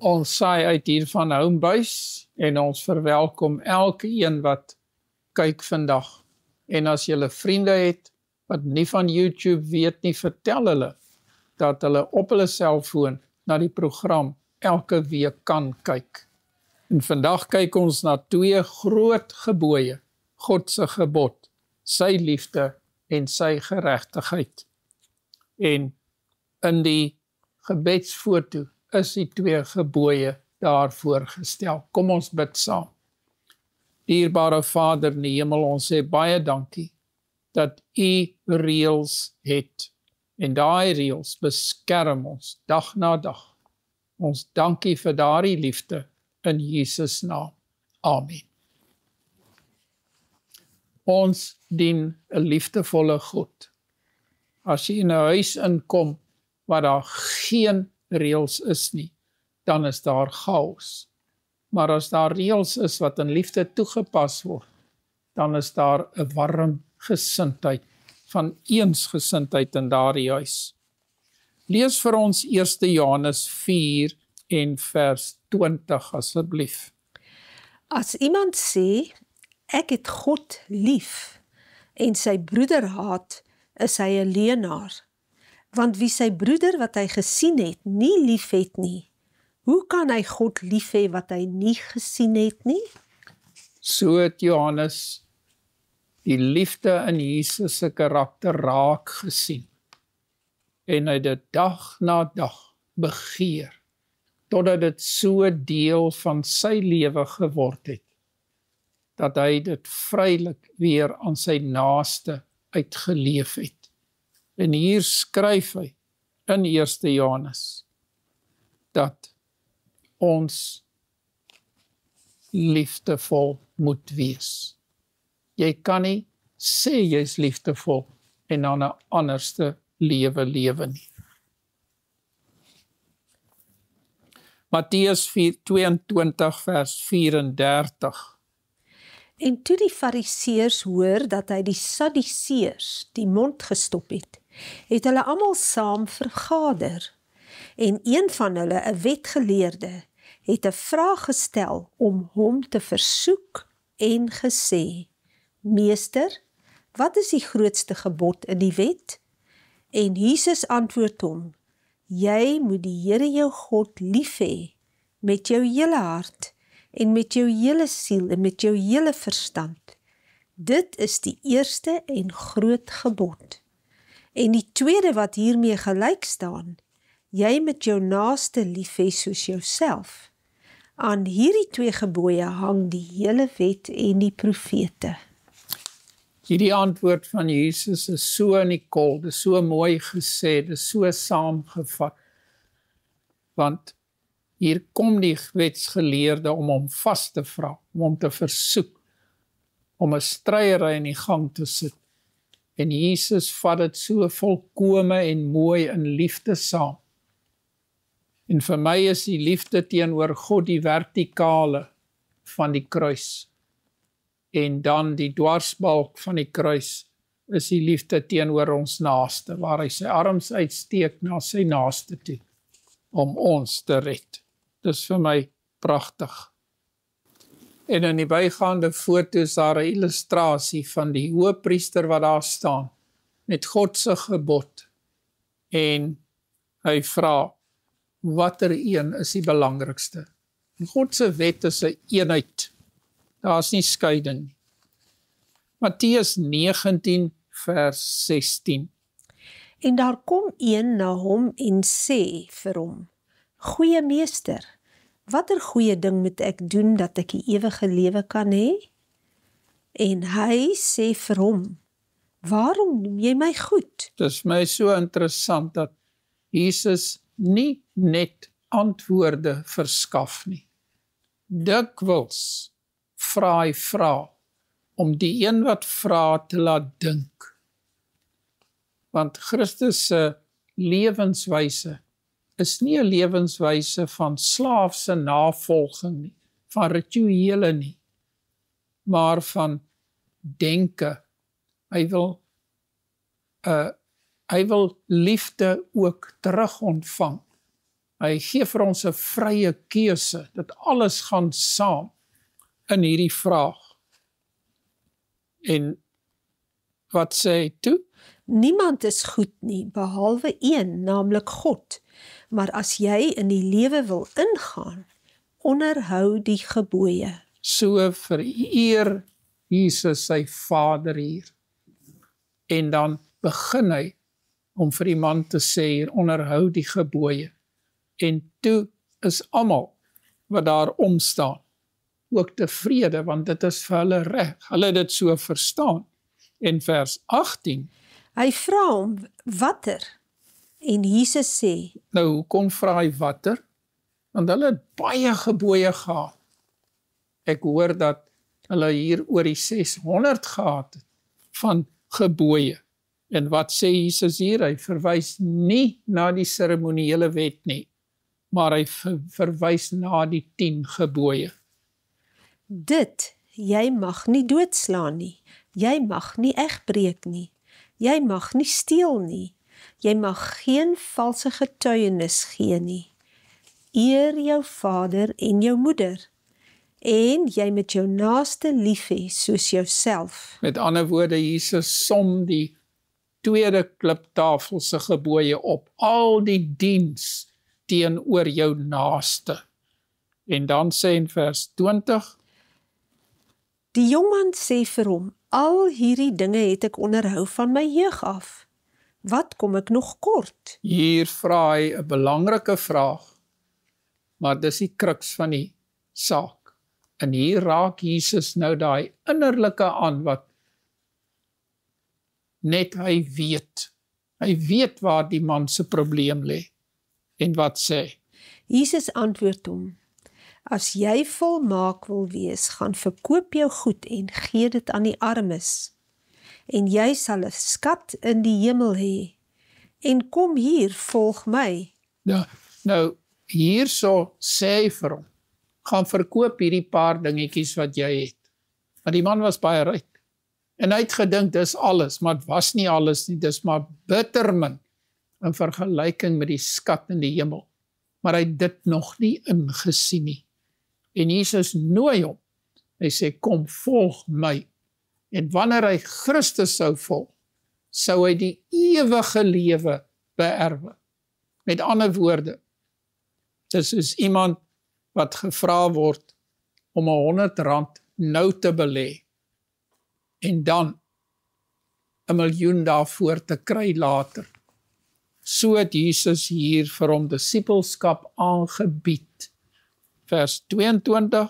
Ons saai uit hier van Homebase en ons verwelkom elke een wat kyk vandag. En as julle vriende het wat nie van YouTube weet nie, vertel hulle dat hulle op hulle selfoon na die program elke week kan kyk. En vandag kyk ons na 2 groot gebooie, God se gebod, sy liefde en sy geregtigheid. En in die gebedsfoto is die 2 gebooie daar voorgestel. Kom ons bid saam. Dierbare Vader in die hemel, ons sê baie dankie dat U reëls het. En daai reëls beskerm ons dag na dag. Ons dankie vir daardie liefde in Jesus naam. Amen. Ons dien 'n liefdevolle God. As jy in 'n huis inkom waar daar geen reëls is nie, dan is daar chaos. Maar as daar reëls is wat in liefde toegepas word, dan is daar 'n warm gesindheid, van eensgesindheid in daardie huis. Lees vir ons 1 Johannes 4 en vers 20 asseblief. As iemand sê, ek het God lief, en sy broeder haat, is hy 'n leienaar. Want wie sy broeder wat hy gesien het, nie lief het nie, hoe kan hy God lief hê wat hy nie gesien het nie? So het Johannes die liefde in Jesus se karakter raak gesien. En hy het dit dag na dag begeer, totdat dit so deel van sy lewe geword het, dat hy dit vrylik weer aan sy naaste uitgeleef het. En hier skryf hy in 1 Johannes dat ons liefdevol moet wees. Jy kan nie sê jy's liefdevol en dan 'n anderste lewe nie. Matteus 22 vers 34. En toe die Fariseërs hoor dat hy die Sadduseërs die mond gestop het, het hulle almal saam vergader. En een van hulle, 'n wetgeleerde, het 'n vraag gestel om hom te versoek en gesê: Meester, wat is die grootste gebod in die wet? En Jesus antwoord hom: Jy moet die Here jou God lief hê met jou hele hart en met jou hele siel en met jou hele verstand. Dit is die eerste en groot gebod. En die tweede wat hiermee gelyk staan, jy moet jou naaste lief hê soos jouself. Aan hierdie 2 gebooie hang die hele wet en die profete. Hierdie antwoord van Jesus is so in die kol, dit is so mooi gesê, dit is so saamgevat. Want hier kom die wetsgeleerde om hom vas te vra, om hom te versoek, om 'n stryery in die gang te sit. En Jesus vat dit so volkome en mooi in liefde saam. En vir my is die liefde teenoor God die vertikale van die kruis. En dan die dwarsbalk van die kruis is die liefde teenoor ons naaste, waar hy sy arms uitsteek na sy naaste toe, om ons te red. Dis vir my pragtig. En in die bygaande foto's daar 'n illustrasie van die hoëpriester wat daar staan, met God se gebod. En hy vra, watter een is die belangrikste? En God se wet is 'n eenheid. Daar's nie skeiding nie. Matteus 19 vers 16. En daar kom een na hom en sê vir hom: Goeie meester, watter goeie ding moet ek doen dat ek die ewige lewe kan hê? En hy sê vir hom: Waarom noem jy my goed? Dit is my so interessant dat Jesus nie net antwoorde verskaf nie. Dikwels vra hy vra om die een wat vra te laat dink. Want Christus se lewenswyse is nie 'n lewenswyse van slaafse navolging nie, van rituele nie, maar van denke. Hy wil liefde ook terug ontvang. Hy gee vir ons 'n vrye keuse, dat alles gaan saam in hierdie vraag. En wat sê hy toe? Niemand is goed nie, behalwe een, naamlik God. Maar as jy in die lewe wil ingaan, onderhou die gebooie. So vereer Jesus sy Vader hier. En dan begin hy om vir die man te sê, hier, onderhou die gebooie. En toe is almal wat daar omstaan ook tevrede, want dit is vir hulle reg. Hulle het dit so verstaan. En vers 18. Hy vra hom, watter? En Jesus sê, Nou, hoekom vra hy watter? Want hulle het baie gebooie gehad. Ek hoor dat hulle hier oor die 600 gehad het van gebooie. En wat sê Jesus hier? Hy verwys nie na die seremoniele wet nie, maar hy verwys na die 10 gebooie. dit, jy mag nie doodslaan nie, jy mag nie egbreek nie, jy mag nie steel nie, jy mag geen valse getuienis gee nie, eer jou vader en jou moeder, en jy moet jou naaste lief hê soos jouself. Met ander woorde, Jesus som die tweede kliptafel se gebooie op, al die diens teenoor jou naaste. En dan sê in vers 20, Die jongman sê vir hom, al hierdie dinge het ek onderhou van my jeug af. Wat kom ek nog kort? hier vra hy 'n belangrike vraag, maar dis die kruks van die saak. En hier raak Jesus nou daai innerlike aan wat net hy weet. Hy weet waar die man se probleem lê. En wat sê? Jesus antwoord hom, as jy volmaak wil wees, gaan verkoop jou goed en gee dit aan die armes, en jy sal 'n skat in die hemel hê, en kom hier, volg my. Nou hierso sê hy vir hom, gaan verkoop hierdie paar dingetjies wat jy het. Want die man was baie ryk. En hy het gedink, dis alles, maar het was nie alles nie, dis maar bitter min in vergelyking met die skat in die hemel. Maar hy het dit nog nie ingesien nie. En Jesus nooi hom. Hy sê, kom, volg my. En wanneer hy Christus sou volg, sou hy die ewige lewe beerwe. Met ander woorde, dis soos iemand wat gevra word om R100 nou te belê en dan 1 miljoen daarvoor te kry later. So het Jesus hier vir hom disippelskap aangebied. Vers 22.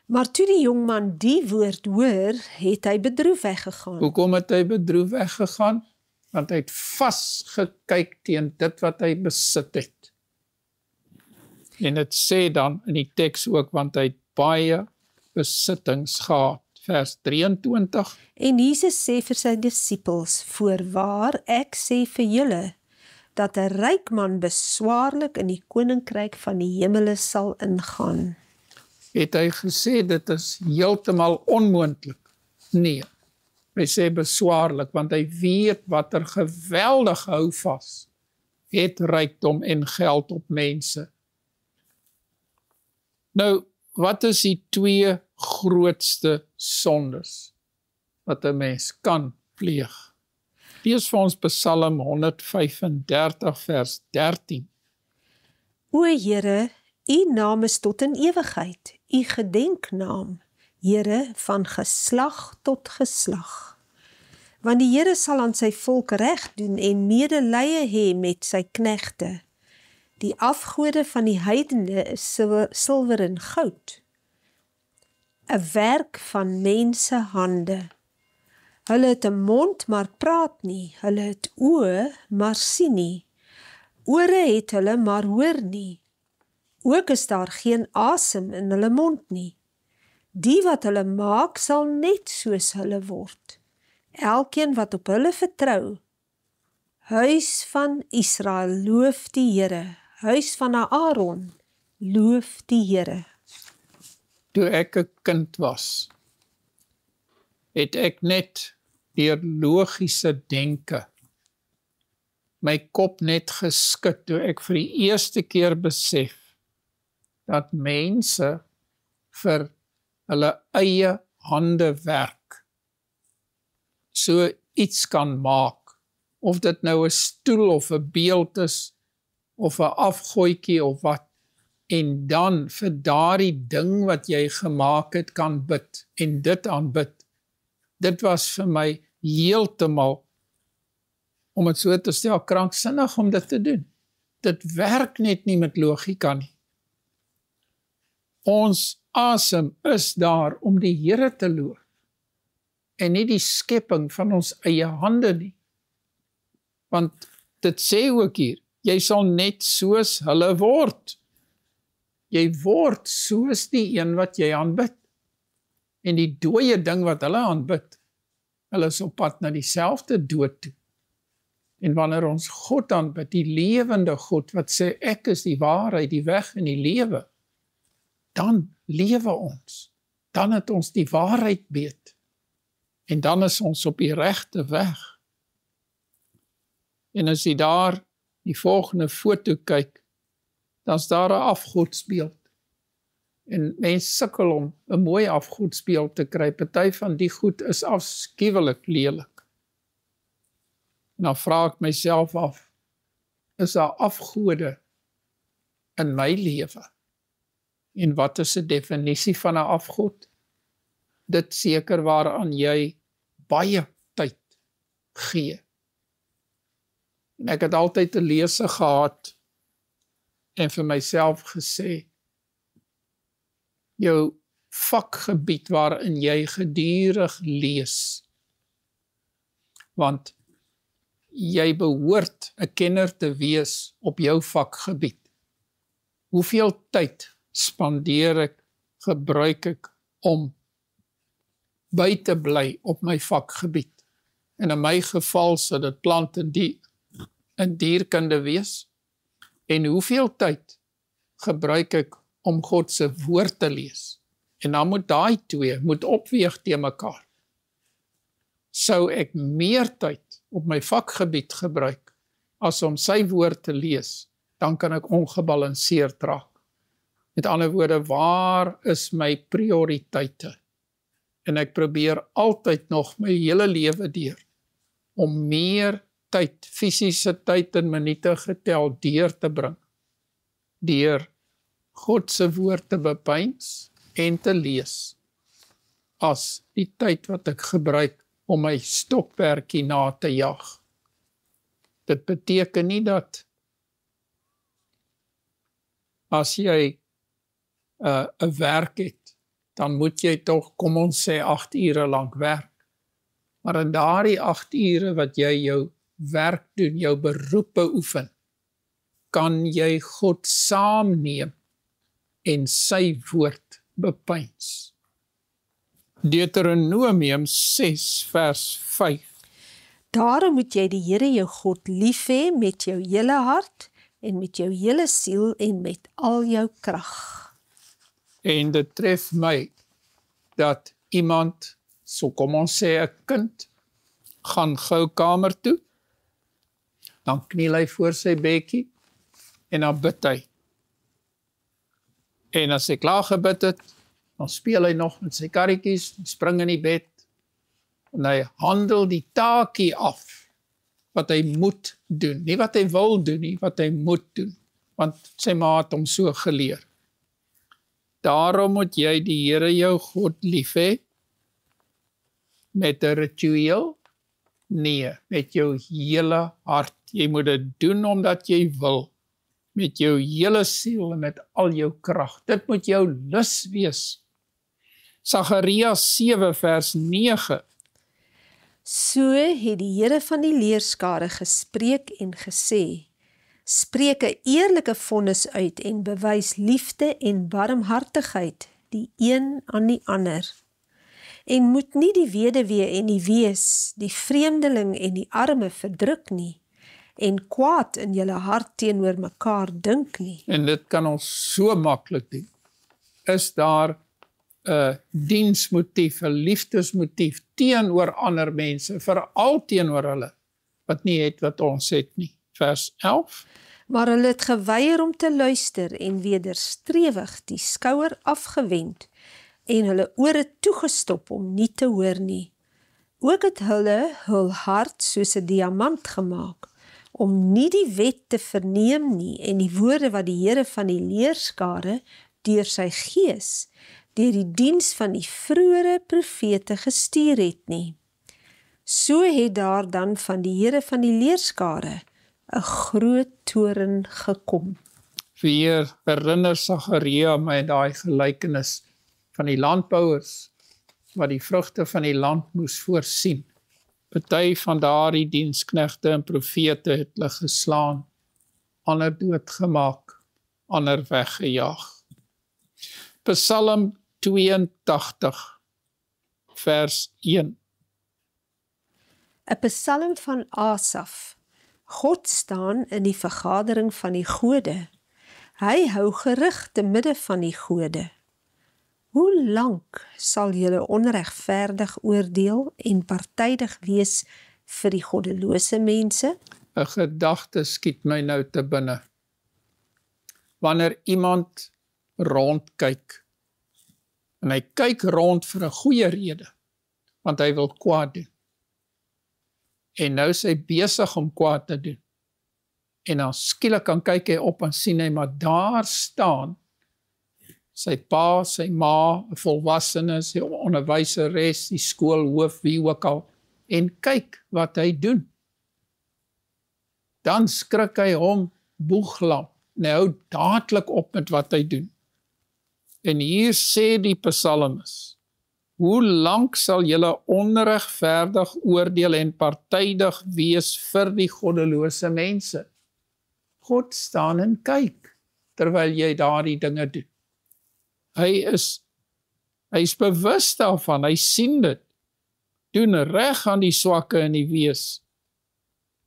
Maar toe die jongman die woord hoor, het hy bedroef weggegaan. Hoekom het hy bedroef weggegaan? Want hy het vasgekyk teen dit wat hy besit het. En dit sê dan in die teks ook, want hy het baie besittings gehad. Vers 23. En Jesus sê vir sy disippels, voorwaar ek sê vir julle, dat 'n ryk man beswaarlik in die koninkryk van die hemele sal ingaan. Het hy gesê dit is heeltemal onmoontlik? Nee, hy sê beswaarlik, want hy weet wat geweldig houvas het rykdom en geld op mense. Nou, wat is die 2 grootste sondes wat 'n mens kan pleeg? Lees vir ons Psalm 135 vers 13. O Here, u naam is tot in ewigheid, u gedenknaam, Here, van geslag tot geslag. Want die Here sal aan sy volk reg doen en medelee hê met sy knegte. Die afgode van die heidene is silwer en goud, 'n werk van mense hande. Hulle het 'n mond, maar praat nie. Hulle het oë, maar sien nie. Ore het hulle, maar hoor nie. Ook is daar geen asem in hulle mond nie. Die wat hulle maak, sal net soos hulle word. Elkeen wat op hulle vertrou. Huis van Israel, loof die Here. Huis van Aaron, loof die Here. Toe ek 'n kind was, het ek net deur logiese denke my kop net geskit toe ek vir die eerste keer besef dat mense vir hulle eie hande werk so iets kan maak, of dit nou 'n stoel of 'n beeld is, of 'n afgooitjie of wat, en dan vir daardie ding wat jy gemaak het kan bid, en dit aanbid. Dit was vir my heeltemal, om dit so te stel, kranksinnig om dit te doen. Dit werk net nie met logika nie. Ons asem is daar om die Here te loof, en nie die skepping van ons eie hande nie. Want dit sê ook hier, jy sal net soos hulle word. Jy word soos die een wat jy aanbid. En die dooie ding wat hulle aanbid, hulle is op pad na dieselfde dood toe. En wanneer ons God aanbid, die lewende God, wat sê ek is die waarheid, die weg en die lewe, dan lewe ons. Dan het ons die waarheid weet. En dan is ons op die regte weg. En as jy daar die volgende foto kyk, dan is daar 'n afgodsbeeld. En mense sukkel om 'n mooi afgodsbeeld te kry. Party van die goed is afskuwelik lelik. En dan vra ek myself af, is daar afgode in my lewe? En wat is 'n definisie van 'n afgod? Dit seker waaraan jy baie tyd gee. En ek het altyd 'n lese gehad en vir myself gesê, jou vakgebied waarin jy gedurig lees, want jy behoort 'n kenner te wees op jou vakgebied. Hoeveel tyd spandeer ek, gebruik ek om by te bly op my vakgebied? En in my geval sal dit plant en dierkunde wees. En hoeveel tyd gebruik ek om God se woord te lees? En dan moet daai twee opweeg teen mekaar. Sou ek meer tyd op my vakgebied gebruik as om sy woord te lees, dan kan ek ongebalanseerd raak. Met ander woorde, waar is my prioriteite? En ek probeer altyd nog my hele lewe deur om meer tyd, fisiese tyd en minute getel deur te bring, deur God se woord te bepeins en te lees, as die tyd wat ek gebruik om my stokperdjie na te jag. Dit beteken nie dat as jy 'n werk het, dan moet jy tog, kom ons sê, 8 ure lank werk. Maar in daardie 8 ure wat jy jou werk doen, jou beroep beoefen, kan jy God saamneem en sy woord bepeins. Deuteronomium 6 vers 5. Daarom moet jy die Here jou God lief hê met jou hele hart en met jou hele siel en met al jou krag. En dit tref my dat iemand, so kom ons sê 'n kind, gaan gou kamer toe, dan kniel hy voor sy bedjie en dan bid hy. En as hy klaar gebid het, dan speel hy nog met sy karretjies, spring in die bed, en hy handel die taakie af, wat hy moet doen. Nie wat hy wil doen nie, wat hy moet doen, want sy ma het hom so geleer. Daarom moet jy die Here jou God lief hê, met 'n ritueel? Nee, met jou hele hart. Jy moet dit doen omdat jy wil, met jou hele siel en met al jou krag. Dit moet jou lus wees. Sagarias 7 vers 9. So het die Here van die leerskare gespreek en gesê, spreek 'n eerlike vonnis uit en bewys liefde en barmhartigheid die een aan die ander. En moet nie die weduwee en die wees, die vreemdeling en die arme verdruk nie, en kwaad in julle hart teenoor mekaar dink nie. En dit kan ons so maklik doen. Is daar 'n diensmotief, 'n liefdesmotief teenoor ander mense, veral teenoor hulle, wat nie het wat ons het nie. Vers 11. Maar hulle het geweier om te luister en wederstrewig die skouer afgewend en hulle ore toegestop om nie te hoor nie. Ook het hulle hul hart soos 'n diamant gemaak, om nie die wet te verneem nie en die woorde wat die Here van die leerskare deur sy gees, deur die diens van die vroeëre profete gestuur het nie. So het daar dan van die Here van die leerskare 'n groot toren gekom. Weer herinner Sagaria my daai gelykenis van die landbouers wat die vrugte van die land moes voorsien. Party van daardie diensknegte en profete het hulle geslaan, ander doodgemaak, ander weggejaag. Psalm 82, vers 1. 'n Psalm van Asaf. God staan in die vergadering van die gode. Hy hou gerig te midde van die gode. Hoe lank sal julle onregverdig oordeel en partydig wees vir die goddelose mense? 'n gedagte skiet my nou te binne. Wanneer iemand rondkyk, en hy kyk rond vir 'n goeie rede, want hy wil kwaad doen. En nou is hy besig om kwaad te doen. En dan skielik kan kyk hy op en sien hy, maar daar staan sy pa, sy ma, 'n volwassene, sy onderwyseres, die skoolhoof, wie ook al, en kyk wat hy doen. Dan skrik hy hom boeglam, en hy hou dadelik op met wat hy doen. En hier sê die psalmis, hoe lank sal julle onregverdig oordeel en partydig wees vir die goddelose mense? God staan en kyk, terwyl jy daardie dinge doen. Hy is bewus daarvan, hy sien dit, doen reg aan die swakke en die wees,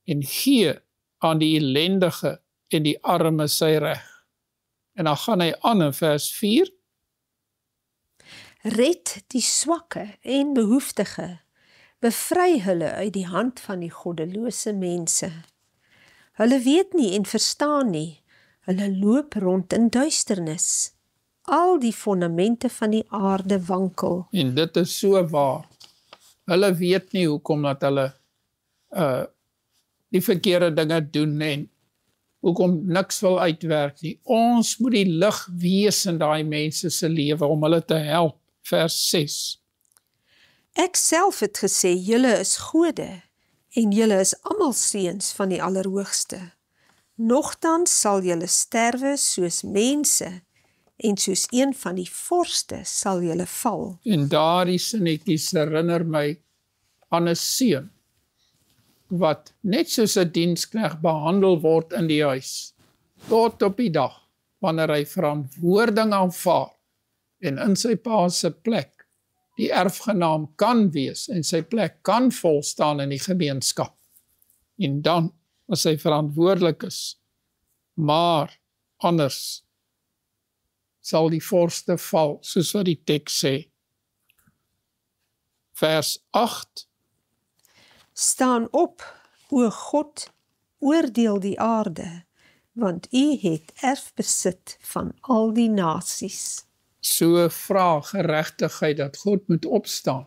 en gee aan die ellendige en die arme sy reg. En dan gaan hy aan in vers 4, Red die swakke en behoeftige, bevry hulle uit die hand van die goddelose mense. Hulle weet nie en verstaan nie, hulle loop rond in duisternis. Al die fondamente van die aarde wankel. En dit is so waar. Hulle weet nie hoekom dat hulle die verkeerde dinge doen en hoekom niks wil uitwerk nie. Ons moet die lig wees in daai mense se lewe om hulle te help. Vers 6. Ek self het gesê, julle is gode, en julle is almal seuns van die Allerhoogste. Nogtans sal julle sterwe soos mense, en soos een van die vorste sal julle val. En daardie sinnetjies herinner my aan 'n seun, wat net soos 'n diensknegt behandel word in die huis, tot op die dag, wanneer hy verantwoording aanvaar, en in sy pa se plek die erfgenaam kan wees en sy plek kan volstaan in die gemeenskap. En dan, as hy verantwoordelik is, maar anders sal die vorste val, soos wat die teks sê. Vers 8. Staan op, o God, oordeel die aarde, want u het erfbesit van al die nasies. So vra geregtigheid dat God moet opstaan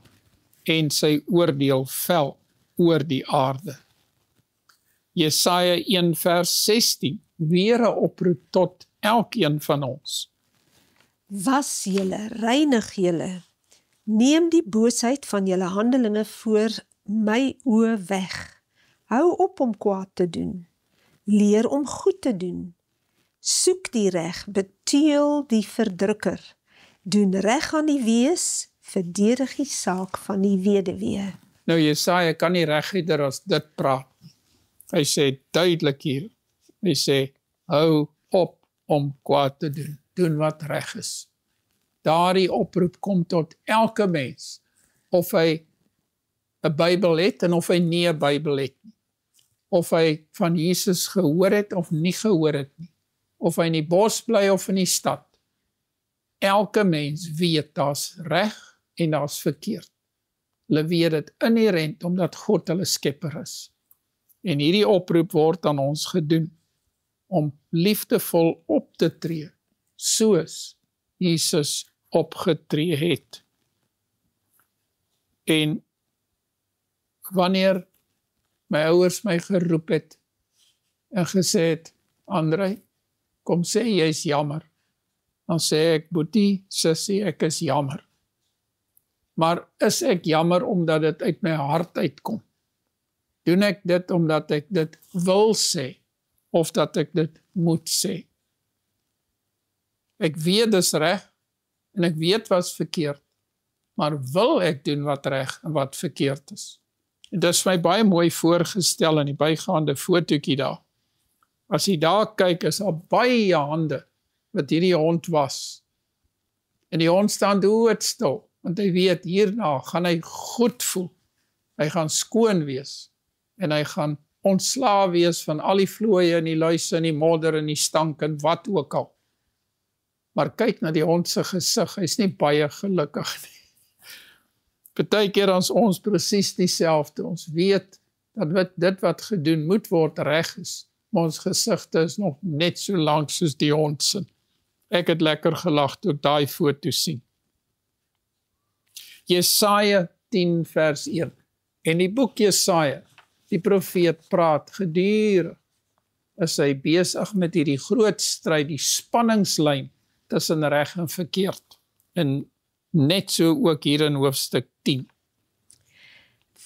en sy oordeel vel oor die aarde. Jesaja 1 vers 16, weer 'n oproep tot elkeen van ons. Was julle, reinig julle, neem die boosheid van julle handelinge voor my oë weg. Hou op om kwaad te doen, leer om goed te doen. Soek die reg, beteël die verdrukker. Doen reg aan die wees, verdedig die saak van die weduwee. Nou Jesaja kan nie reggider as dit praat. Hy sê duidelik hier, hy sê, hou op om kwaad te doen, doen wat reg is. Daardie oproep kom tot elke mens, of hy 'n Bybel het en of hy nie 'n Bybel het nie. Of hy van Jesus gehoor het of nie gehoor het nie. Of hy in die bos bly of in die stad. Elke mens weet daar's reg en daar's verkeerd. Hulle weet dit inherent omdat God hulle skepper is. En hierdie oproep word aan ons gedoen om liefdevol op te tree, soos Jesus opgetree het. En wanneer my ouers my geroep het en gesê het, André, kom sê jy is jammer, dan sê ek, Boetie, sussie, ek is jammer. Maar is ek jammer omdat dit uit my hart uitkom? Doen ek dit omdat ek dit wil sê, of dat ek dit moet sê? Ek weet dis reg, en ek weet wat's verkeerd, maar wil ek doen wat reg en wat verkeerd is? En dit is my baie mooi voorgestel in die bygaande fotootjie daar. As jy daar kyk, is al baie hande wat hierdie hond was. En die hond staan doodstil, want hy weet hierna gaan hy goed voel. Hy gaan skoon wees, en hy gaan ontslae wees van al die vlooie en die luise en die modder en die stank en wat ook al. Maar kyk na die hond se gesig, hy is nie baie gelukkig nie. Partykeer is ons presies dieselfde. Ons weet dat dit wat gedoen moet word reg is, maar ons gesigte is nog net so lank soos die hond se. Ek het lekker gelag toe ek daai foto sien. Jesaja 10 vers 1. En die boek Jesaja, die profeet praat gedurig, is hy besig met hierdie groot stryd, die spanningslyn tussen reg en verkeerd. En net so ook hier in hoofstuk 10.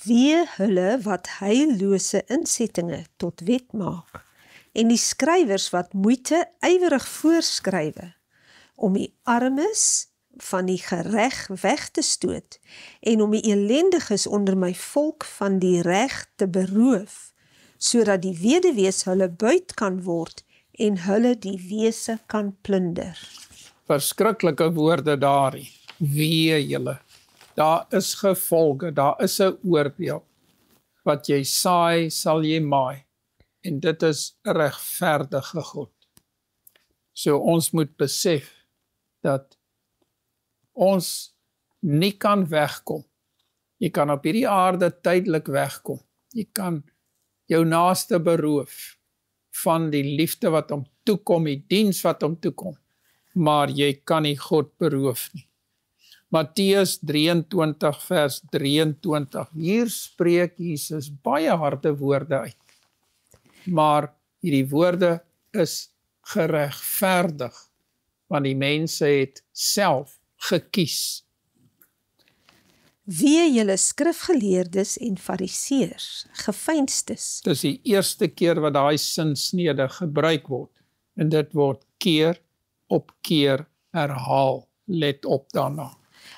Wee hulle wat heillose insettinge tot wet maak, en die skrywers wat moeite ywerig voorskrywe, om die armes van die gereg weg te stoot, en om die elendiges onder my volk van die reg te beroof, sodat die weduwees hulle buit kan word, en hulle die wese kan plunder. Verskriklike woorde daarie. Wee julle. Daar is gevolge, daar is 'n oordeel. Wat jy saai, sal jy maai. En dit is 'n regverdige God. So ons moet besef dat ons nie kan wegkom. Jy kan op hierdie aarde tydelik wegkom. Jy kan jou naaste beroof van die liefde wat hom toekom, die diens wat hom toekom. Maar jy kan nie God beroof nie. Matteus 23 vers 23. Hier spreek Jesus baie harde woorde uit. Maar hierdie woorde is geregverdig, want die mense het self gekies. Wee julle skrifgeleerdes en fariseërs, geveinstes. Dis die eerste keer wat daai sinsnede gebruik word, en dit word keer op keer herhaal. Let op daarna.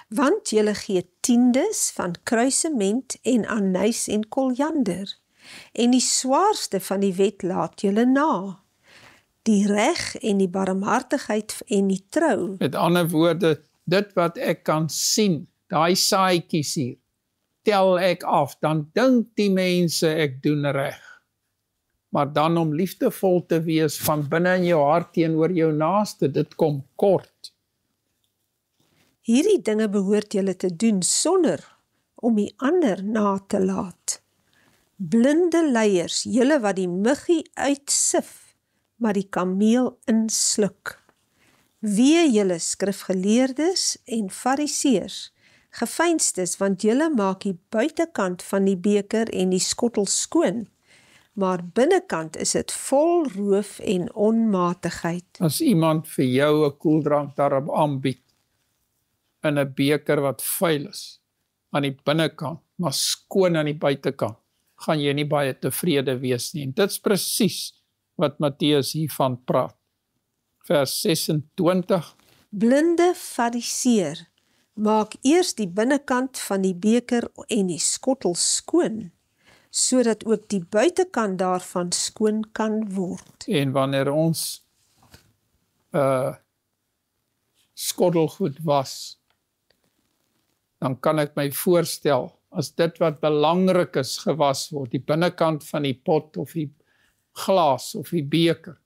Want julle gee tiendes van kruisement en anys en koljander, en die swaarste van die wet laat julle na, die reg en die barmhartigheid en die trou. Met ander woorde, dit wat ek kan sien, daai saadjies hier, tel ek af, dan dink die mense ek doen reg. Maar dan om liefdevol te wees van binne in jou hart teenoor jou naaste, dit kom kort. Hierdie dinge behoort julle te doen sonder om die ander na te laat. Blinde leiers, julle wat die muggie uitsif, maar die kameel insluk. Wee julle skrifgeleerdes en fariseërs, geveinstes, want julle maak die buitekant van die beker en die skottel skoon, maar binnekant is dit vol roof en onmatigheid. As iemand vir jou 'n koeldrank daarop aanbied, in 'n beker wat vuil is, aan die binnekant, maar skoon aan die buitekant, gaan jy nie baie tevrede wees nie. En dit is presies wat Matteus hiervan praat. Vers 26. Blinde fariseer, maak eers die binnekant van die beker en die skottel skoon, sodat ook die buitekant daarvan skoon kan word. En wanneer ons skottelgoed was, dan kan ek my voorstel, as dit wat belangrik is gewas word, die binnekant van die pot of die glas of die beker,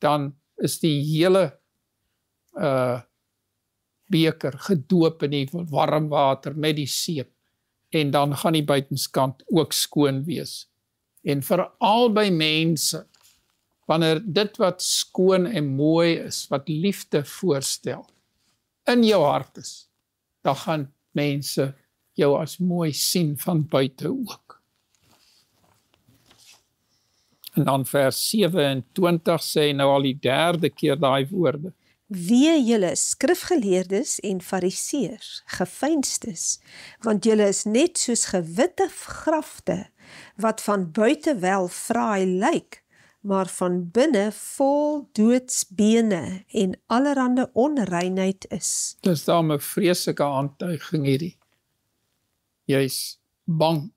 dan is die hele beker gedoop in die warm water met die seep, en dan gaan die buitenskant ook skoon wees. En veral by mense, wanneer dit wat skoon en mooi is, wat liefde voorstel, in jou hart is, dan gaan mense jou as mooi sien van buite ook. En dan vers 27 sê nou al die derde keer daai woorde. Wee julle skrifgeleerdes en fariseërs, geveinstes, want julle is net soos gewitte grafte, wat van buite wel fraai lyk, maar van binne vol doodsbene en allerhande onreinheid is. Dis daarom 'n vreeslike aantuiging hierdie. Jy's bang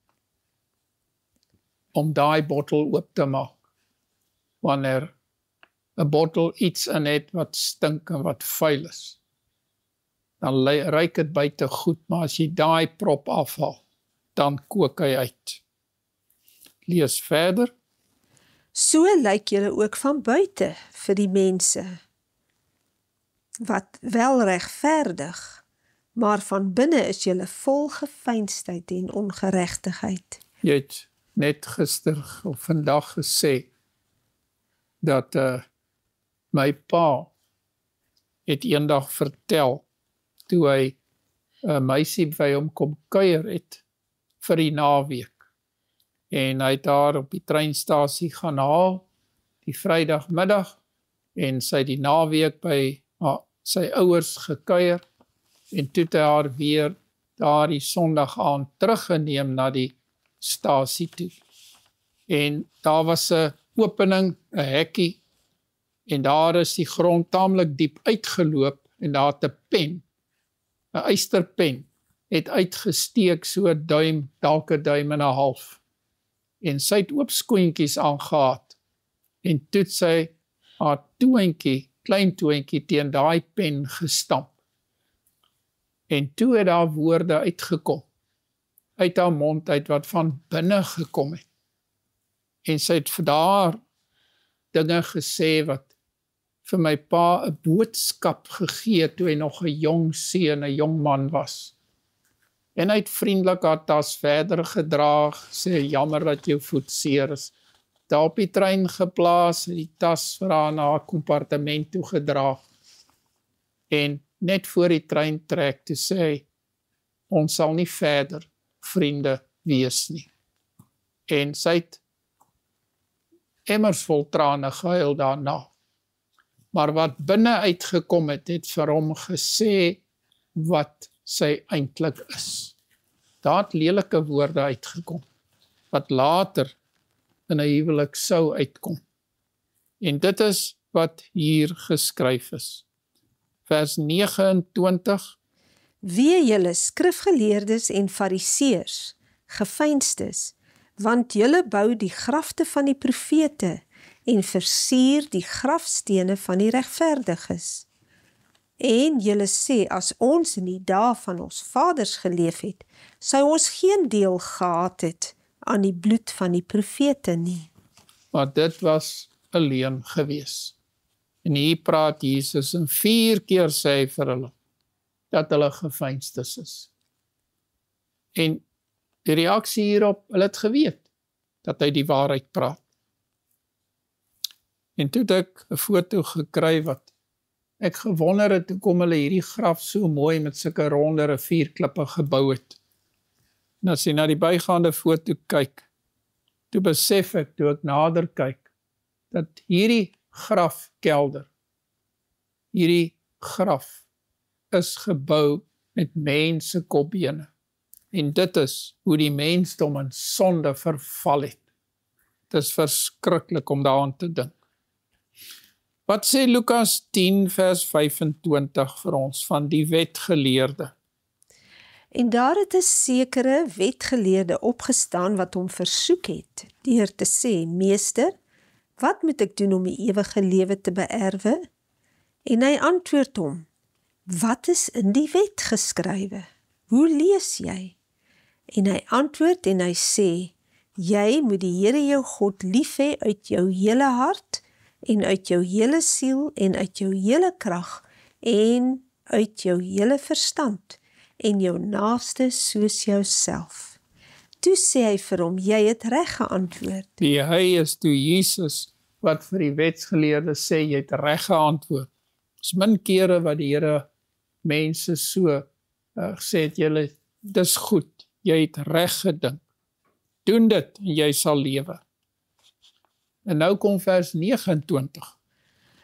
om daai bottel oop te maak, wanneer 'n bottel iets in het wat stink en wat vuil is. Dan ruik dit buite goed, maar as jy daai prop afhaal, dan kook hy uit. Lees verder. So lyk julle ook van buite vir die mense, wat wel regverdig, maar van binne is julle vol geveinsdheid en ongeregtigheid. Jy het net gister of vandag gesê, dat my pa het eendag vertel, toe hy 'n meisie by hom kom kuier het, vir die naweek. En hy het daar op die treinstasie gaan haal, die Vrydagmiddag, en sy die naweek by sy ouers gekuier, en toe het hy haar weer daar die Sondag aand teruggeneem na die stasie toe. En daar was 'n opening, 'n hekkie, en daar is die grond taamlik diep uitgeloop, en daar het 'n pen, 'n ysterpen, het uitgesteek so 'n duim, dalk 'n duim en 'n half. En sy het oop skoentjies aangehaat, en toe het sy haar toentjie, klein toentjie, teen daai pen gestamp. En toe het daar woorde uitgekom, uit haar mond uit, wat van binne gekom het. En sy het vir daar dinge gesê, wat vir my pa 'n boodskap gegee, toe hy nog 'n jong seun, 'n jong man was. En hy het vriendelik haar tas verder gedra, sê jammer dat jou voet seer is. Daar op die trein geplaas, die tas vir haar na haar kompartement toe gedra. En net voor die trein trek, toe sê hy, ons sal nie verder vriende wees nie. En sy het emmers vol trane gehuil daarna. Maar wat binne uitgekom het, het vir hom gesê wat sy eintlik is. Daar het lelike woorde uitgekom, wat later in 'n huwelik sou uitkom. En dit is wat hier geskryf is. Vers 29. Wee julle skrifgeleerdes en fariseërs, geveinstes, want julle bou die grafte van die profete en versier die grafstene van die regverdiges. En julle sê, as ons in die dae van ons vaders geleef het, sou ons geen deel gehad het aan die bloed van die profete nie. Maar dit was 'n leuen gewees. En hier praat Jesus, en 4 keer sê hy vir hulle, dat hulle geveinstes is. En die reaksie hierop, hulle het geweet, dat hy die waarheid praat. En toe het ek 'n foto gekry, wat ek gewonder het, hoe kom hulle hierdie graf so mooi, met sulke ronde rivierklippe gebou het. En as jy na die bygaande foto kyk, toe besef ek, toe ek nader kyk, dat hierdie grafkelder, hierdie graf, is gebou met mense kopbene. En dit is hoe die mensdom in sonde verval het. Dit is verskriklik om daaraan te dink. Wat sê Lukas 10 vers 25 vir ons van die wetgeleerde? En daar het 'n sekere wetgeleerde opgestaan wat hom versoek het, deur te sê, Meester, wat moet ek doen om die ewige lewe te beerwe? En hy antwoord hom, wat is in die wet geskrywe? Hoe lees jy? En hy antwoord en hy sê, jy moet die Here jou God lief hê uit jou hele hart, en uit jou hele siel, en uit jou hele krag, en uit jou hele verstand, en jou naaste soos jouself. Toe sê hy vir hom, jy het reg geantwoord. Die hy is toe Jesus wat vir die wetsgeleerde sê, jy het reg geantwoord. Dis min kere wat die Here mense so gesê het, julle, dis goed, jy het reg gedink. Doen dit en jy sal lewe. En nou kom vers 29.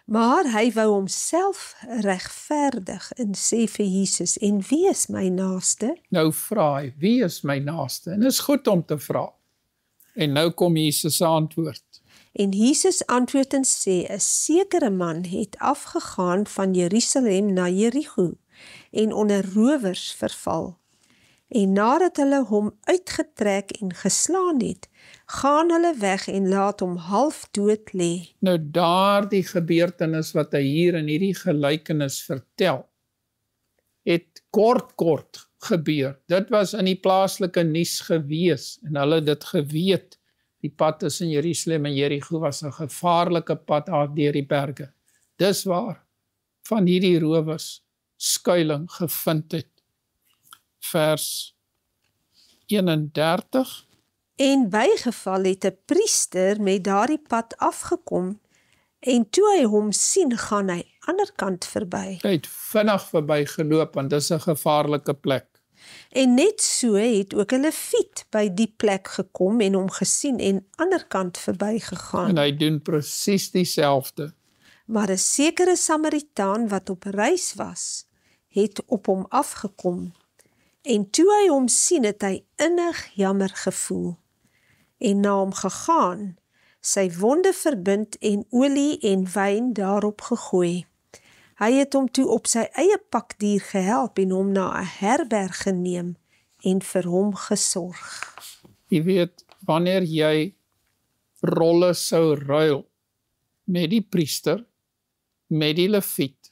Maar hy wou homself regverdig en sê vir Jesus, en wie is my naaste? Nou vra hy, wie is my naaste? En is goed om te vra. En nou kom Jesus se antwoord. En Jesus antwoord en sê, 'n sekere man het afgegaan van Jerusalem na Jerigo en onder rowers verval. En nadat hulle hom uitgetrek en geslaan het, gaan hulle weg en laat hom half dood lê. Nou daardie gebeurtenis wat hy hier in hierdie gelykenis vertel, het kort gebeur. Dit was in die plaaslike nuus gewees en hulle het dit geweet. Die pad tussen Jerusalem en Jerigo was 'n gevaarlike pad deur die berge. Dis waar van hierdie rowers skuiling gevind het. Vers 31. En bygeval het 'n priester met daardie pad afgekom, en toe hy hom sien, gaan hy ander kant verby. Hy het vinnig verby geloop, want dis 'n gevaarlike plek. En net so het ook 'n leviet by die plek gekom en hom gesien en ander kant verby gegaan. En hy doen presies dieselfde. Maar 'n sekere Samaritaan wat op reis was, het op hom afgekom. En toe hy hom sien, het hy innig jammer gevoel. En na hom gegaan, sy wonde verbind en olie en wyn daarop gegooi. Hy het hom toe op sy eie pakdier gehelp en hom na 'n herberg geneem en vir hom gesorg. Jy weet, wanneer jy rolle sou ruil met die priester, met die leviet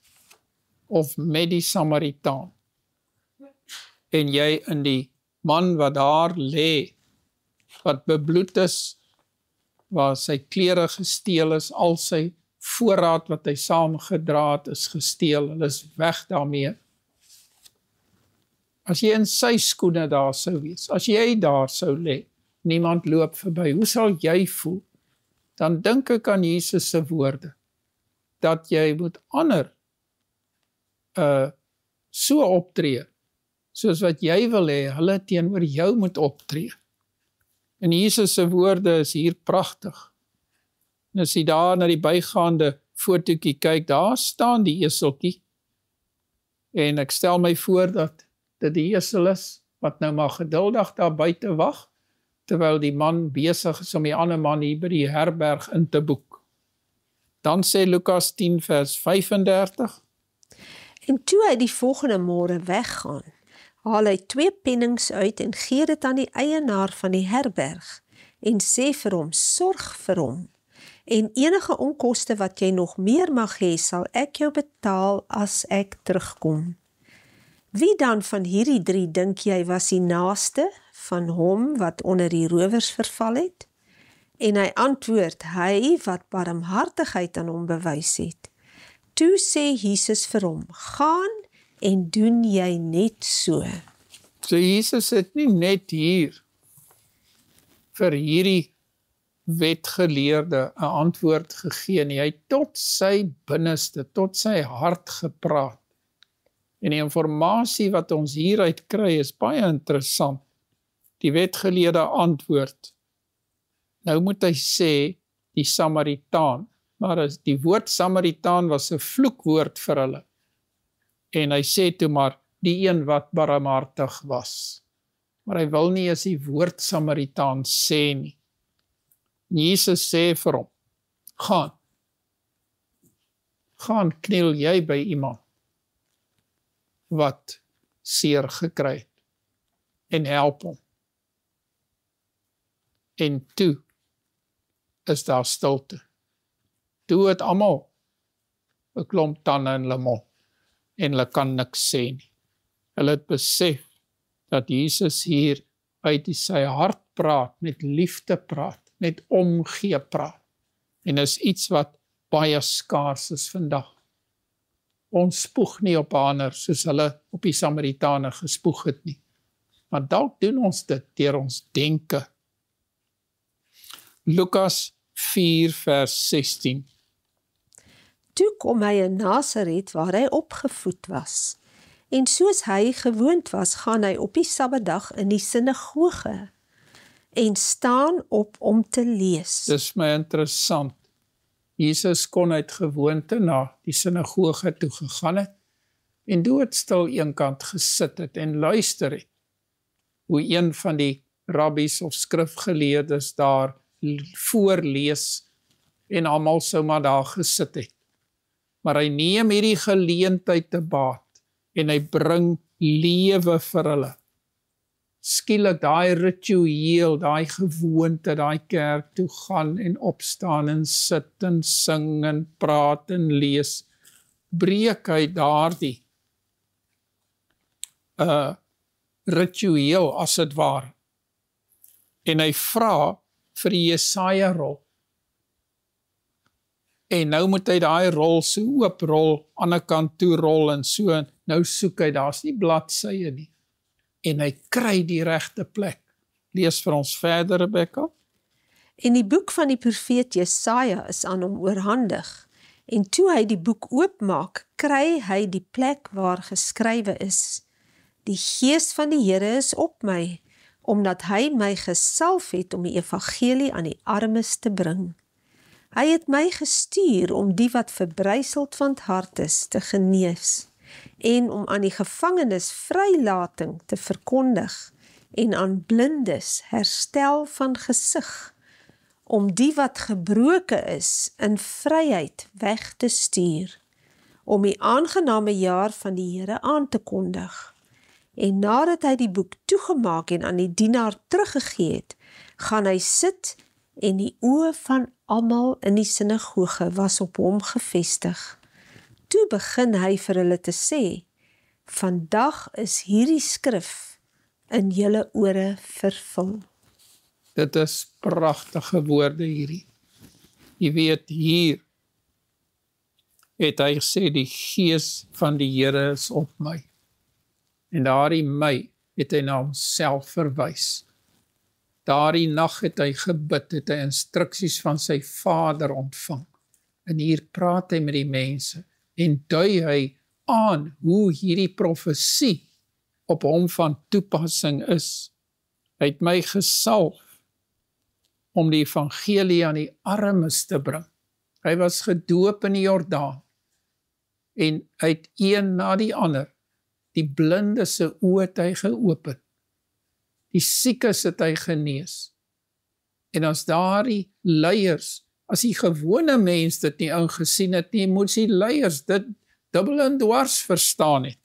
of met die Samaritaan, en jy in die man wat daar lê, wat bebloed is, waar sy klere gesteel is, al sy voorraad wat hy saamgedra het is gesteel, hulle is weg daarmee. As jy in sy skoene daar sou wees, as jy daar sou lê, niemand loop verby, hoe sal jy voel? Dan dink ek aan Jesus se woorde, dat jy moet ander so optree, soos wat jy wil hê, hulle teenoor jou moet optree. En Jesus se woorde is hier pragtig. En as jy daar na die bygaande fotootjie kyk, daar staan die eseltjie. En ek stel my voor dat dit die esel is, wat nou maar geduldig daar buite wag, terwyl die man besig is om die ander man hier by die herberg in te boek. Dan sê Lukas 10 vers 35. En toe hy die volgende môre weggaan, haal hy 2 pennings uit en gee dit aan die eienaar van die herberg en sê vir hom, sorg vir hom. En enige onkoste wat jy nog meer mag hê, sal ek jou betaal as ek terugkom. Wie dan van hierdie 3 dink jy was die naaste van hom wat onder die rowers verval het? En hy antwoord, hy wat barmhartigheid aan hom bewys het. Toe sê Jesus vir hom, gaan en doen jy net so. So Jesus het nie net hier vir hierdie wetgeleerde 'n antwoord gegee nie. Hy het tot sy binneste, tot sy hart gepraat. En die informasie wat ons hieruit kry is baie interessant. Die wetgeleerde antwoord. Nou moet hy sê, die Samaritaan, maar as die woord Samaritaan was 'n vloekwoord vir hulle. En hy sê toe maar, die een wat barmhartig was. Maar hy wil nie as die woord Samaritaan sê nie. Jesus sê vir hom, gaan kniel jy by iemand wat seer gekry het en help hom. En toe is daar stilte. Toe het almal 'n klomp tande in hulle mond en hulle kan niks sê nie. Hulle het besef dat Jesus hier uit sy hart praat, met liefde praat, met omgee praat. En is iets wat baie skaars is vandag. Ons spoeg nie op ander soos hulle op die Samaritane gespoeg het nie. Maar dalk doen ons dit deur ons denke. Lukas 4 vers 16. Toe kom hy in Nasaret waar hy opgevoed was. En soos hy gewoond was, gaan hy op die Sabbatdag in die sinagoge en staan op om te lees. Dis my interessant. Jesus kon uit gewoonte na die sinagoge toe gegaan het en doodstil eenkant gesit het en luister het hoe een van die rabbies of skrifgeleerdes daar voorlees en almal sou maar daar gesit het. Maar hy neem hierdie geleentheid te baat en hy bring lewe vir hulle. Skielik daai ritueel, daai gewoonte, daai kerk toe gaan en opstaan en sit en sing en praat en lees, breek hy daardie ritueel as dit ware. En hy vra vir die Jesaja rol. En nou moet hy daai rol so ooprol, aan 'n kant toe rol en so, nou soek hy, daar's nie bladsye nie. En hy kry die regte plek. Lees vir ons verder, Rebecca. En die boek van die profeet Jesaja is aan hom oorhandig. En toe hy die boek oopmaak, kry hy die plek waar geskrywe is: Die Gees van die Here is op my, omdat hy my gesalf het om die evangelie aan die armes te bring. Hy het my gestuur om die wat verbryseld van hart is te genees, en om aan die gevangenes vrylating te verkondig, en aan blindes herstel van gesig, om die wat gebroke is in vryheid weg te stuur, om die aangename jaar van die Here aan te kondig. En nadat hy die boek toegemaak en aan die dienaar teruggegee het, gaan hy sit en die oë van almal in die sinagoge was op hom gefestig. Toe begin hy vir hulle te sê: Vandag is hierdie skrif in julle ore vervul. Dit is pragtige woorde hierdie. Jy weet, hier het hy gesê, die Gees van die Here is op my. En daardie my het hy na homself verwys. Daardie nag het hy gebid, het hy instruksies van sy Vader ontvang. En hier praat hy met die mense en dui hy aan hoe hierdie profesie op hom van toepassing is. Hy het my gesalf om die evangelie aan die armes te bring. Hy was gedoop in die Jordaan en hy het een na die ander die blinde se oë het hy geopen. Die siekes het hy genees. En as daardie leiers, as die gewone mens dit nie ingesien het nie, moet die leiers dit dubbel en dwars verstaan het.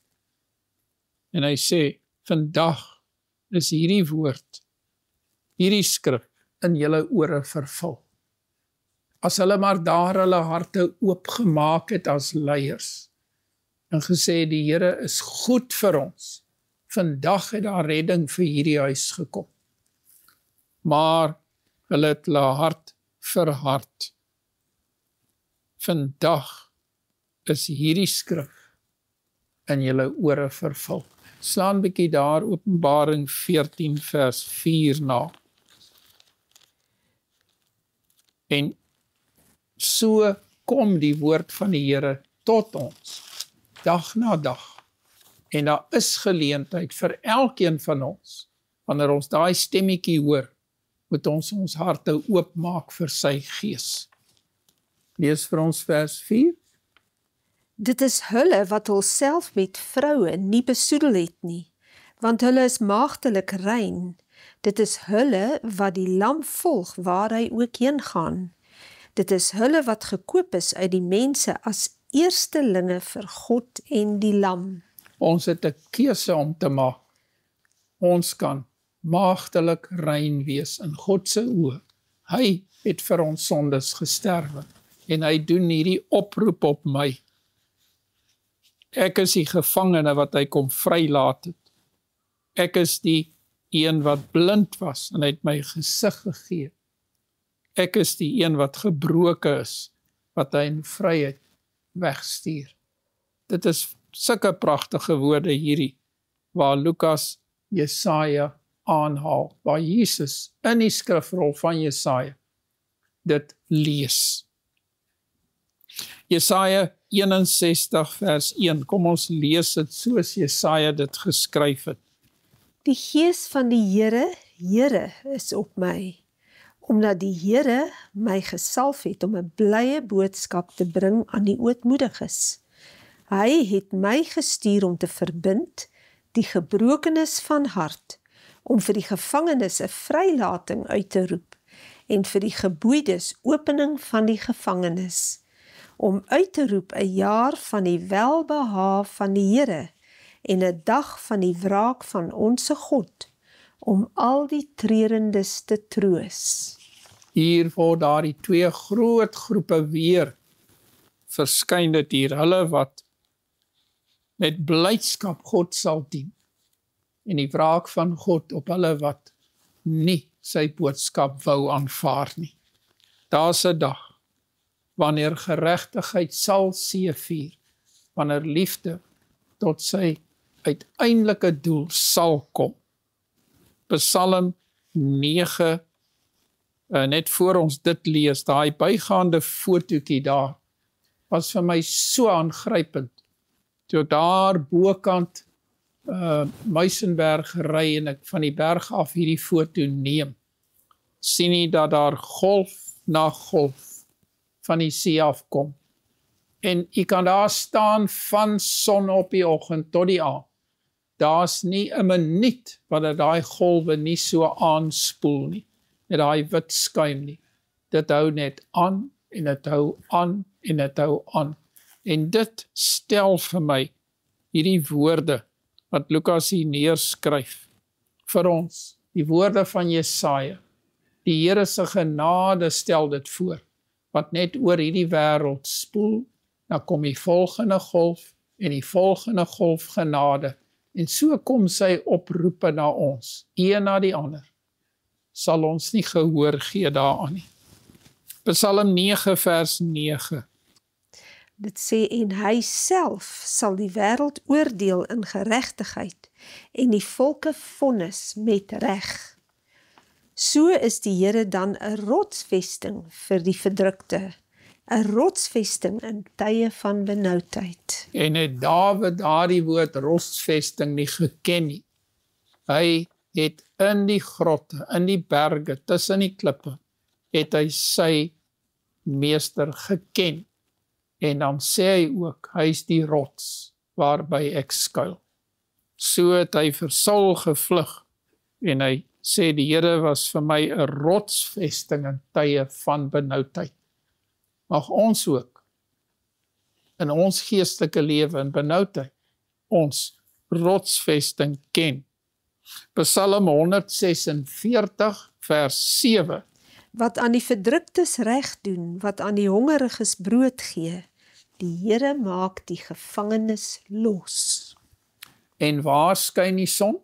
En hy sê, vandag is hierdie woord, hierdie skrif in julle ore vervul. As hulle maar daar hulle harte oopgemaak het as leiers, en gesê, die Here is goed vir ons. Vandag het daar redding vir hierdie huis gekom. Maar hulle het hulle hart verhard. Vandag is hierdie skrif in julle ore vervul. Slaan bietjie daar Openbaring 14 vers 4 na. En so kom die woord van die Here tot ons. Dag na dag. En daar is geleentheid vir elkeen van ons. Wanneer ons daai stemmetjie hoor, moet ons ons harte oopmaak vir sy Gees. Lees vir ons vers 4. Dit is hulle wat hulself met vroue nie besoedel het nie, want hulle is maagdelik rein. Dit is hulle wat die lam volg waar hy ook heen gaan. Dit is hulle wat gekoop is uit die mense as eerstelinge vir God en die lam. Ons het 'n keuse om te maak. Ons kan maagdelik rein wees in God se oë. Hy het vir ons sondes gesterwe en hy doen hierdie oproep op my. Ek is die gevangene wat hy kom vrylaat het. Ek is die een wat blind was en hy het my gesig gegee. Ek is die een wat gebroke is, wat hy in vryheid wegstuur. Dit is sulke pragtige woorde hierdie, waar Lukas Jesaja aanhaal, waar Jesus in die skrifrol van Jesaja dit lees. Jesaja 61 vers 1, kom ons lees dit soos Jesaja dit geskryf het. Die Gees van die Here is op my, omdat die Here my gesalf het om 'n blye boodskap te bring aan die ootmoediges. Hy het my gestuur om te verbind die gebrokenes van hart, om vir die gevangenes 'n vrylating uit te roep, en vir die geboeides opening van die gevangenes, om uit te roep 'n jaar van die welbehae van die Here, en 'n dag van die wraak van onsse God, om al die treurendes te troos. Hier word daar die twee groot groepe weer verskyn dit hier, hulle wat met blydskap God sal dien, en die wraak van God op hulle wat nie sy boodskap wou aanvaar nie. Daar's 'n dag, wanneer geregtigheid sal seëvier, wanneer liefde tot sy uiteindelike doel sal kom. Psalm 9, net voor ons dit lees, daai bygaande fotootjie daar, was vir my so aangrypend. Toe ek daar bokant Muizenberg ry en ek van die berg af hierdie foto neem, sien jy dat daar golf na golf van die see afkom. En jy kan daar staan van son op die oggend tot die aand. Daar's nie 'n minuut wat daai golwe nie so aanspoel nie, met daai wit skuim nie. Dit hou net aan, en dit hou aan, en dit hou aan. En dit stel vir my hierdie woorde wat Lukas hier neerskryf vir ons, die woorde van Jesaja. Die Here se genade stel dit voor, wat net oor hierdie wêreld spoel, dan kom die volgende golf, en die volgende golf genade, en so kom sy oproepe na ons, een na die ander, sal ons nie gehoor gee daaraan nie. Psalm 9 vers 9. Dit sê, en hy self sal die wêreld oordeel in geregtigheid, en die volke vonnis met reg. So is die Here dan 'n rotsvesting vir die verdrukte, 'n rotsvesting in tye van benoudheid. En het Dawid daardie woord rotsvesting nie geken nie. Hy het in die grotte, in die berge, tussen die klippe, het hy sy meester geken. En dan sê hy ook, hy is die rots waarby ek skuil. So het hy vir Saul gevlug, en hy sê die Here was vir my 'n rotsvesting in tye van benoudheid. Mag ons ook in ons geestelike lewe in benoudheid ons rotsvesting ken. Psalm 146 vers 7. Wat aan die verdruktes reg doen, wat aan die hongeriges brood gee, die Here maak die gevangenes los. En waar skyn die son?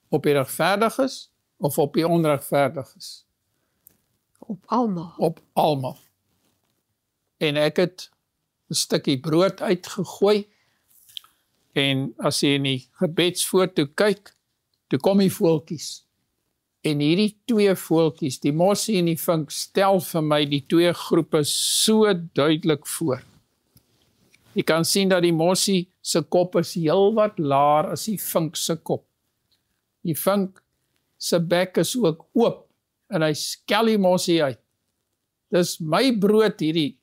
Op die regverdiges of op die onregverdiges? Op almal. Op almal. En ek het 'n stukkie brood uitgegooi, en as jy in die gebedsfoto kyk, toe kom die voeltjies. En hierdie twee voeltjies, die mossie en die vink, stel vir my die twee groepe so duidelik voor. Jy kan sien dat die mossie se kop is heel wat laer as die vink se kop. Die vink se bek is ook oop, en hy skel die mossie uit. Dis my brood hierdie.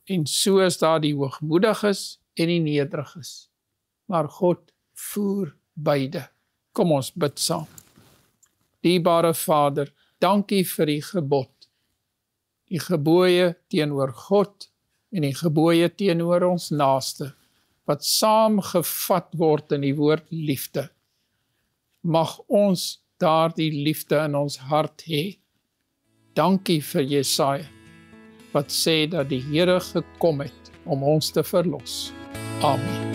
En so is daar die hoogmoediges en die nederiges. Maar God voer beide. Kom ons bid saam. Dierbare Vader, dankie vir die gebod. Die gebooie teenoor God en die gebooie teenoor ons naaste, wat saamgevat word in die woord liefde. Mag ons daardie liefde in ons hart hê. Dankie vir Jesaja, wat sê dat die Here gekom het om ons te verlos. Amen.